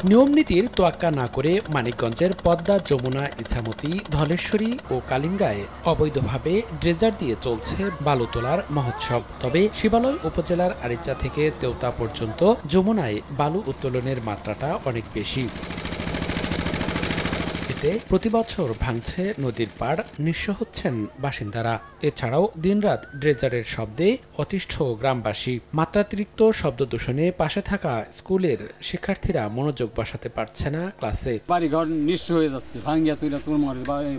নিয়মনীতির তোয়াক্কা না করে মানিকগঞ্জের পদ্মা, যমুনা, ইছামতি, ধলেশ্বরী ও কালিঙ্গায় অবৈধভাবে ড্রেজার দিয়ে চলছে বালু তোলার মহোৎসব। তবে শিবালয় উপজেলার আরিচা থেকে তেওতা পর্যন্ত যমুনায় বালু উত্তোলনের মাত্রাটা অনেক বেশি। এতে প্রতিবছর ভাঙছে নদীর পাড়, নিঃস্ব হচ্ছেন বাসিন্দারা। এছাড়াও দিনরাত ড্রেজারের শব্দে অতিষ্ঠ গ্রামবাসী। মাত্রাতিরিক্ত শব্দ দূষণে পাশে থাকা স্কুলের শিক্ষার্থীরা মনোযোগ বসাতে পারছে না ক্লাসে। বাড়িঘর নিঃস্ব হয়ে যাচ্ছে, ভাঙ্গিয়া তুইলা তোর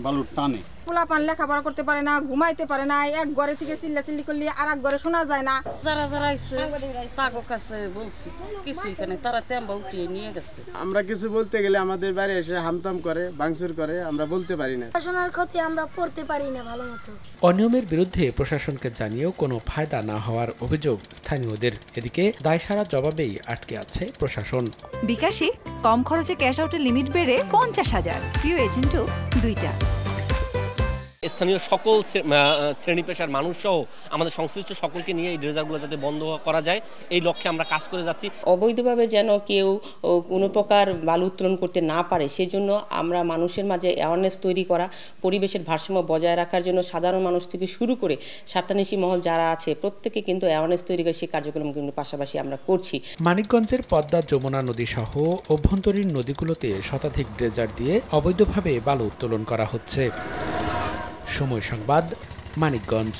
বালুর টানে। পোলাপান লেখাপড়া করতে পারে না, ঘুমাইতে পারে না, এক ঘরে থেকে চিল্লাচিল্লি করলে আর এক ঘরে শোনা যায় না। যারা তাগো কাছে বলছি কিছু এখানে তারা তেম্বা উঠিয়ে নিয়ে গেছে। আমরা কিছু বলতে গেলে আমাদের বাইরে এসে হামতাম করে, ভাঙচুর করে, আমরা বলতে পারি না। পড়াশোনার ক্ষতি আমরা পড়তে পারি না ভালো মতো। অনিয়মের বিরুদ্ধে প্রশাসনকে জানিয়েও কোনো ফায়দা না হওয়ার অভিযোগ স্থানীয়দের। এদিকে দায়সারা জবাবেই আটকে আছে প্রশাসন। বিকাশে কম খরচে ক্যাশ আউটের লিমিট বেড়ে 50,000, প্রিয় এজেন্টও 2টা। স্থানীয় সকল শ্রেণী পেশার মানুষ সহ আমাদের সংশ্লিষ্ট সকলকে নিয়ে এই ড্রেজারগুলো যাতে বন্ধ করা যায়, এই লক্ষ্যে আমরা কাজ করে যাচ্ছি। অবৈধভাবে যেন কেউ কোনো প্রকার বালু উত্তোলন করতে না পারে সেজন্য আমরা মানুষের মাঝে অ্যাওয়ারনেস তৈরি করা, পরিবেশের ভারসাম্য বজায় রাখার জন্য সাধারণ মানুষ থেকে শুরু করে স্বার্থান্বেষী মহল যারা আছে প্রত্যেকে কিন্তু অ্যাওয়ারনেস তৈরি করে সেই কার্যক্রম কিন্তু পাশাপাশি আমরা করছি। মানিকগঞ্জের পদ্মা, যমুনা নদী সহ অভ্যন্তরীণ নদীগুলোতে শতাধিক ড্রেজার দিয়ে অবৈধভাবে বালু উত্তোলন করা হচ্ছে। সময় সংবাদ, মানিকগঞ্জ।